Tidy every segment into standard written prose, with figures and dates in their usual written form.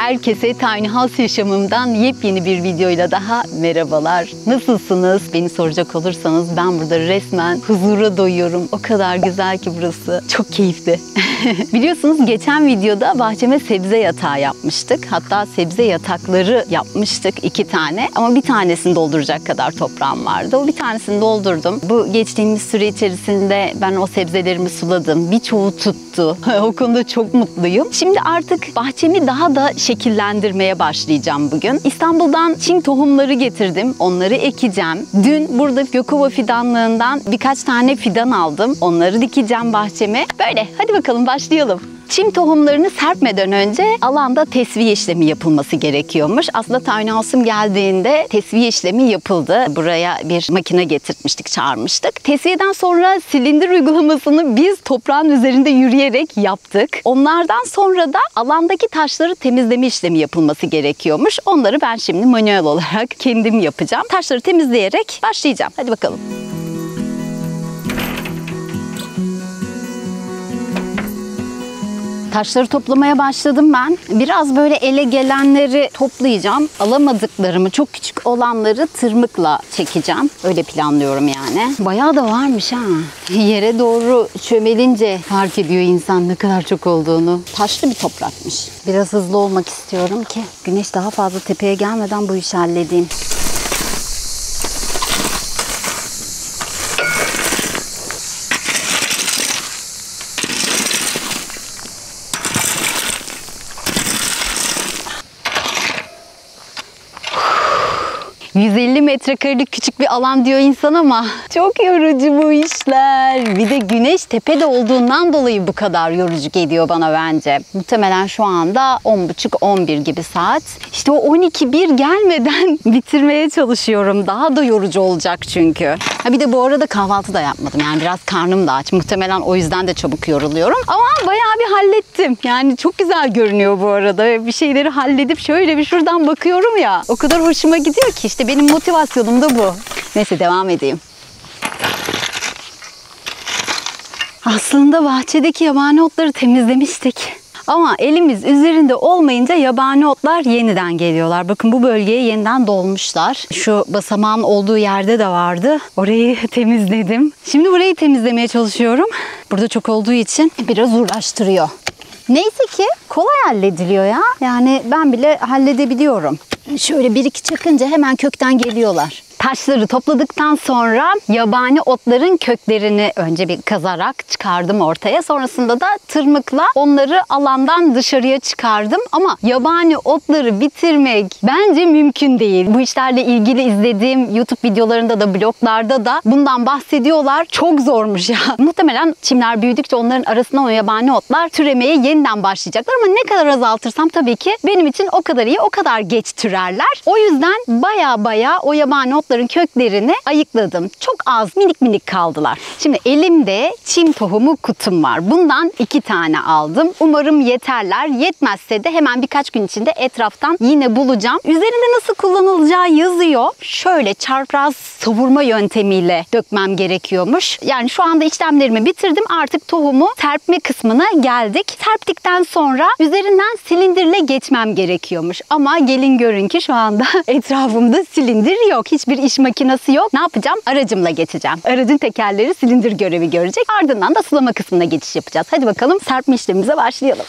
Herkese Tiny House yaşamımdan yepyeni bir videoyla daha merhabalar. Nasılsınız? Beni soracak olursanız ben burada resmen huzura doyuyorum. O kadar güzel ki burası. Çok keyifli. Biliyorsunuz geçen videoda bahçeme sebze yatağı yapmıştık. Hatta sebze yatakları yapmıştık 2 tane. Ama bir tanesini dolduracak kadar toprağım vardı. O bir tanesini doldurdum. Bu geçtiğimiz süre içerisinde ben o sebzelerimi suladım. Birçoğu tuttu. O konuda çok mutluyum. Şimdi artık bahçemi daha da şekillendirmeye başlayacağım bugün. İstanbul'dan çim tohumları getirdim. Onları ekeceğim. Dün burada Gökova fidanlığından birkaç tane fidan aldım. Onları dikeceğim bahçeme. Böyle hadi bakalım başlayalım. Çim tohumlarını serpmeden önce alanda tesviye işlemi yapılması gerekiyormuş. Aslında Tiny House'um geldiğinde tesviye işlemi yapıldı. Buraya bir makine getirtmiştik, çağırmıştık. Tesviyeden sonra silindir uygulamasını biz toprağın üzerinde yürüyerek yaptık. Onlardan sonra da alandaki taşları temizleme işlemi yapılması gerekiyormuş. Onları ben şimdi manuel olarak kendim yapacağım. Taşları temizleyerek başlayacağım. Hadi bakalım. Taşları toplamaya başladım ben. Biraz böyle ele gelenleri toplayacağım. Alamadıklarımı, çok küçük olanları tırmıkla çekeceğim. Öyle planlıyorum yani. Bayağı da varmış ha. Yere doğru çömelince fark ediyor insan ne kadar çok olduğunu. Taşlı bir toprakmış. Biraz hızlı olmak istiyorum ki güneş daha fazla tepeye gelmeden bu işi halledeyim. ...150 metrekarelik küçük bir alan diyor insan ama çok yorucu bu işler. Bir de güneş tepede olduğundan dolayı bu kadar yorucu geliyor bana bence. Muhtemelen şu anda 10.30-11 gibi saat. İşte o 12-1 gelmeden bitirmeye çalışıyorum. Daha da yorucu olacak çünkü. Ha bir de bu arada kahvaltı da yapmadım. Yani biraz karnım da aç. Muhtemelen o yüzden de çabuk yoruluyorum. Ama bayağı bir hallettim. Yani çok güzel görünüyor bu arada. Bir şeyleri halledip şöyle bir şuradan bakıyorum ya. O kadar hoşuma gidiyor ki işte benim motivasyonum da bu. Neyse devam edeyim. Aslında bahçedeki yabani otları temizlemiştik. Ama elimiz üzerinde olmayınca yabani otlar yeniden geliyorlar. Bakın bu bölgeye yeniden dolmuşlar. Şu basamağın olduğu yerde de vardı. Orayı temizledim. Şimdi burayı temizlemeye çalışıyorum. Burada çok olduğu için biraz uğraştırıyor. Neyse ki kolay hallediliyor ya. Yani ben bile halledebiliyorum. Şöyle bir iki çakınca hemen kökten geliyorlar. Taşları topladıktan sonra yabani otların köklerini önce bir kazarak çıkardım ortaya. Sonrasında da tırmıkla onları alandan dışarıya çıkardım. Ama yabani otları bitirmek bence mümkün değil. Bu işlerle ilgili izlediğim YouTube videolarında da bloglarda da bundan bahsediyorlar. Çok zormuş ya. Muhtemelen çimler büyüdükçe onların arasından o yabani otlar türemeye yeniden başlayacaklar. Ama ne kadar azaltırsam tabii ki benim için o kadar iyi, o kadar geç türerler. O yüzden baya o yabani otların köklerini ayıkladım. Çok az minik minik kaldılar. Şimdi elimde çim tohumu kutum var. Bundan 2 tane aldım. Umarım yeterler. Yetmezse de hemen birkaç gün içinde etraftan yine bulacağım. Üzerinde nasıl kullanılacağı yazıyor. Şöyle çapraz savurma yöntemiyle dökmem gerekiyormuş. Yani şu anda işlemlerimi bitirdim. Artık tohumu serpme kısmına geldik. Serptikten sonra üzerinden silindirle geçmem gerekiyormuş. Ama gelin görün ki şu anda etrafımda silindir yok. Hiçbir iş makinesi yok. Ne yapacağım? Aracımla geçeceğim. Aracın tekerleri silindir görevi görecek. Ardından da sulama kısmına geçiş yapacağız. Hadi bakalım serpme işlemimize başlayalım.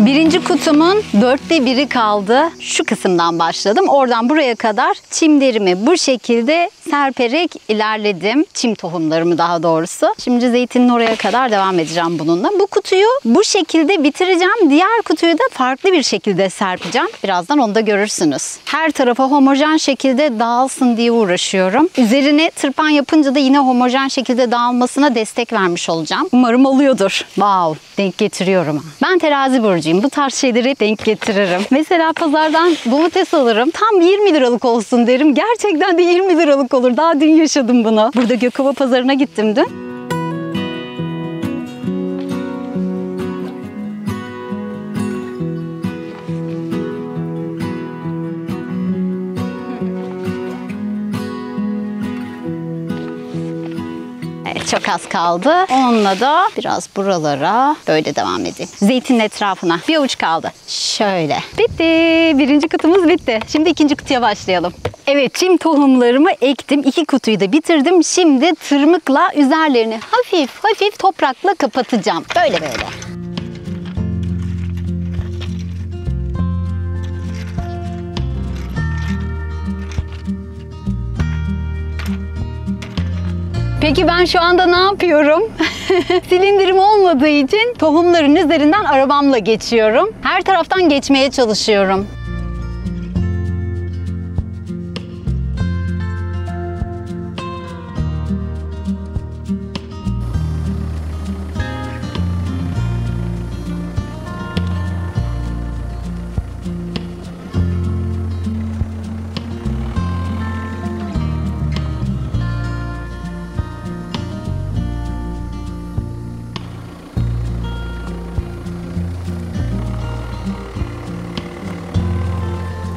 Birinci kutumun 1/4 kaldı. Şu kısımdan başladım. Oradan buraya kadar çimlerimi bu şekilde serperek ilerledim. Çim tohumlarımı daha doğrusu. Şimdi zeytinin oraya kadar devam edeceğim bununla. Bu kutuyu bu şekilde bitireceğim. Diğer kutuyu da farklı bir şekilde serpeceğim. Birazdan onu da görürsünüz. Her tarafa homojen şekilde dağılsın diye uğraşıyorum. Üzerine tırpan yapınca da yine homojen şekilde dağılmasına destek vermiş olacağım. Umarım oluyordur. Wow, denk getiriyorum. Ben terazi burcuyum. Bu tarz şeyleri denk getiririm. Mesela pazardan domates alırım. Tam 20 liralık olsun derim. Gerçekten de 20 liralık olur. Daha dün yaşadım bunu. Burada Gökova Pazarı'na gittim dün. Çok az kaldı. Onunla da biraz buralara böyle devam edeyim. Zeytinin etrafına. Bir avuç kaldı. Şöyle. Bitti. Birinci kutumuz bitti. Şimdi ikinci kutuya başlayalım. Evet, çim tohumlarımı ektim. 2 kutuyu da bitirdim. Şimdi tırmıkla üzerlerini hafif hafif toprakla kapatacağım. Böyle böyle. Peki ben şu anda ne yapıyorum? Silindirim olmadığı için tohumların üzerinden arabamla geçiyorum. Her taraftan geçmeye çalışıyorum.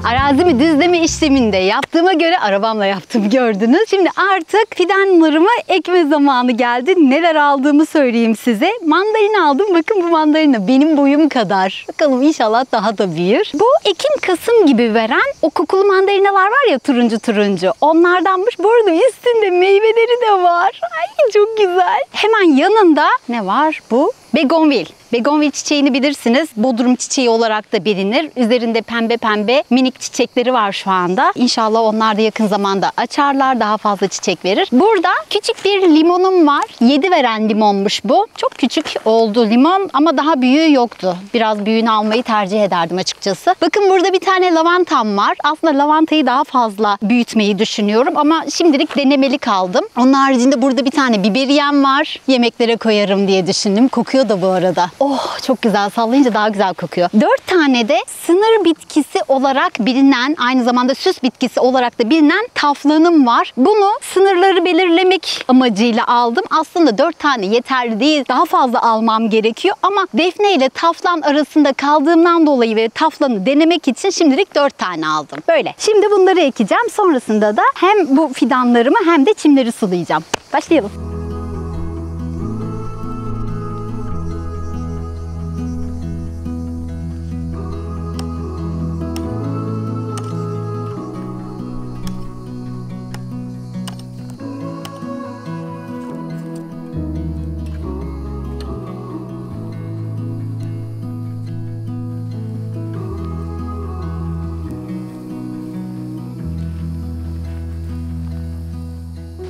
Arazimi düzleme işleminde yaptığıma göre arabamla yaptım, gördünüz. Şimdi artık fidanlarımı ekme zamanı geldi. Neler aldığımı söyleyeyim size. Mandalina aldım. Bakın bu mandalina benim boyum kadar. Bakalım inşallah daha da büyür. Bu Ekim-Kasım gibi veren o kokulu mandalinalar var ya, turuncu turuncu. Onlardanmış. Bu arada üstünde meyveleri de var. Ay çok güzel. Hemen yanında ne var bu? Begonvil. Begonvil çiçeğini bilirsiniz. Bodrum çiçeği olarak da bilinir. Üzerinde pembe pembe minik çiçekleri var şu anda. İnşallah onlar da yakın zamanda açarlar. Daha fazla çiçek verir. Burada küçük bir limonum var. 7 veren limonmuş bu. Çok küçük oldu limon ama daha büyüğü yoktu. Biraz büyüğünü almayı tercih ederdim açıkçası. Bakın burada bir tane lavantam var. Aslında lavantayı daha fazla büyütmeyi düşünüyorum ama şimdilik denemeli kaldım. Onun haricinde burada bir tane biberiyem var. Yemeklere koyarım diye düşündüm. Kokuyor da bu arada. Oh çok güzel, sallayınca daha güzel kokuyor. 4 tane de sınır bitkisi olarak bilinen, aynı zamanda süs bitkisi olarak da bilinen taflanım var. Bunu sınırları belirlemek amacıyla aldım. Aslında 4 tane yeterli değil. Daha fazla almam gerekiyor ama defne ile taflan arasında kaldığımdan dolayı ve taflanı denemek için şimdilik 4 tane aldım. Böyle. Şimdi bunları ekeceğim. Sonrasında da hem bu fidanlarımı hem de çimleri sulayacağım. Başlayalım.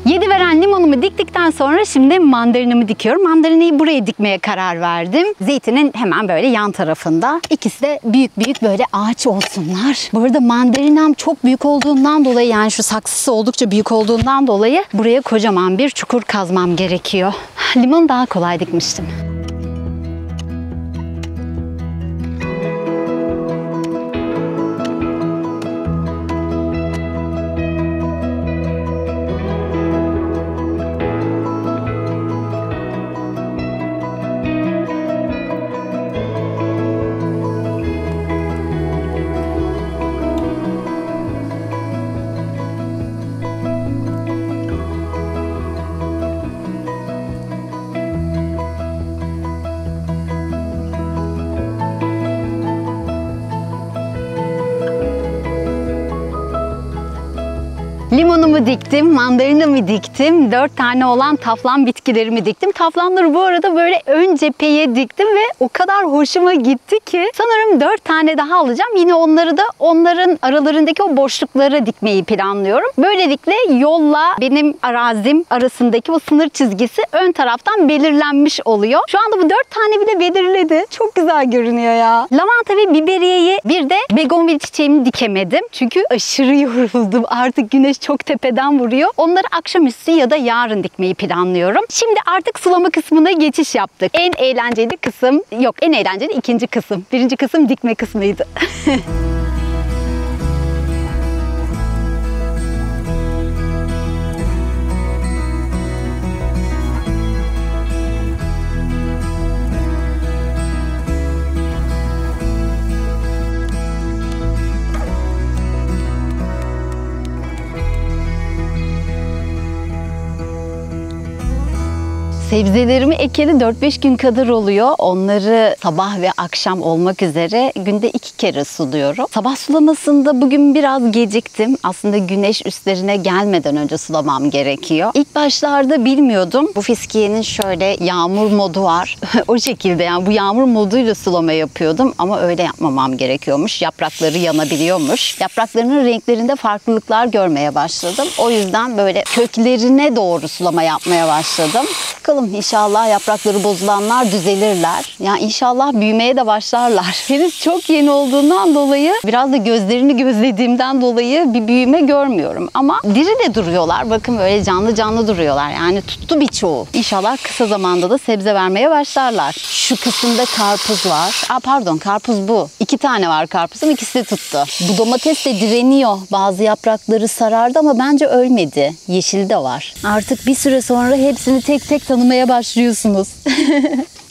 Yedi veren limonumu diktikten sonra şimdi mandalinamı dikiyorum. Mandalinayı buraya dikmeye karar verdim. Zeytinin hemen böyle yan tarafında. İkisi de büyük büyük böyle ağaç olsunlar. Bu arada mandalinam çok büyük olduğundan dolayı, yani şu saksısı oldukça büyük olduğundan dolayı buraya kocaman bir çukur kazmam gerekiyor. Limonu daha kolay dikmiştim. Limonumu diktim, mandalinamı diktim, 4 tane olan taflan bitkilerimi diktim. Taflanları bu arada böyle ön cepheye diktim ve o kadar hoşuma gitti ki sanırım 4 tane daha alacağım. Yine onları da onların aralarındaki o boşluklara dikmeyi planlıyorum. Böylelikle yolla benim arazim arasındaki o sınır çizgisi ön taraftan belirlenmiş oluyor. Şu anda bu 4 tane bile belirledi. Çok güzel görünüyor ya. Lavanta ve biberiyeyi, bir de begonvil çiçeğimi dikemedim. Çünkü aşırı yoruldum. Artık güneş çok tepeden vuruyor. Onları akşamüstü ya da yarın dikmeyi planlıyorum. Şimdi artık sulama kısmına geçiş yaptık. En eğlenceli kısım, yok en eğlenceli ikinci kısım. Birinci kısım dikme kısmıydı. Sebzelerimi ekeli 4-5 gün kadar oluyor. Onları sabah ve akşam olmak üzere günde 2 kere suluyorum. Sabah sulamasında bugün biraz geciktim. Aslında güneş üstlerine gelmeden önce sulamam gerekiyor. İlk başlarda bilmiyordum. Bu fiskiyenin şöyle yağmur modu var. O şekilde, yani bu yağmur moduyla sulama yapıyordum ama öyle yapmamam gerekiyormuş. Yaprakları yanabiliyormuş. Yapraklarının renklerinde farklılıklar görmeye başladım. O yüzden böyle köklerine doğru sulama yapmaya başladım. Bakalım, inşallah yaprakları bozulanlar düzelirler. Ya inşallah büyümeye de başlarlar. Henüz çok yeni olduğundan dolayı, biraz da gözlerini gözlediğimden dolayı bir büyüme görmüyorum. Ama diri de duruyorlar. Bakın böyle canlı canlı duruyorlar. Yani tuttu birçoğu. İnşallah kısa zamanda da sebze vermeye başlarlar. Şu kısımda karpuz var. Pardon, karpuz bu. 2 tane var karpuzum. İkisi de tuttu. Bu domates de direniyor. Bazı yaprakları sarardı ama bence ölmedi. Yeşil de var. Artık bir süre sonra hepsini tek tek tanımaya başlıyorsunuz.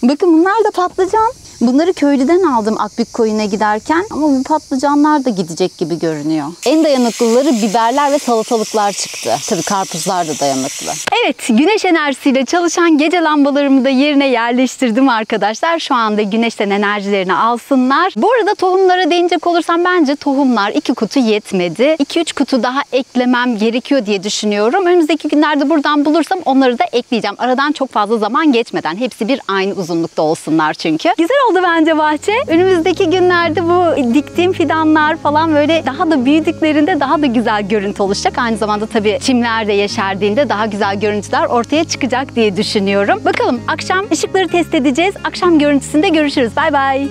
Bakın bunlar da patlıcan. Bunları köylüden aldım Akbükkoyun'a giderken ama bu patlıcanlar da gidecek gibi görünüyor. En dayanıklıları biberler ve salatalıklar çıktı. Tabii karpuzlar da dayanıklı. Evet, güneş enerjisiyle çalışan gece lambalarımı da yerine yerleştirdim arkadaşlar. Şu anda güneşten enerjilerini alsınlar. Bu arada tohumlara değinecek olursam bence tohumlar 2 kutu yetmedi. 2-3 kutu daha eklemem gerekiyor diye düşünüyorum. Önümüzdeki günlerde buradan bulursam onları da ekleyeceğim. Aradan çok fazla zaman geçmeden. Hepsi bir aynı uzunlukta olsunlar çünkü. Güzel oldu bence bahçe. Önümüzdeki günlerde bu diktiğim fidanlar falan böyle daha da büyüdüklerinde daha da güzel görüntü oluşacak. Aynı zamanda tabii çimler de yeşerdiğinde daha güzel görüntüler ortaya çıkacak diye düşünüyorum. Bakalım, akşam ışıkları test edeceğiz. Akşam görüntüsünde görüşürüz. Bay bay.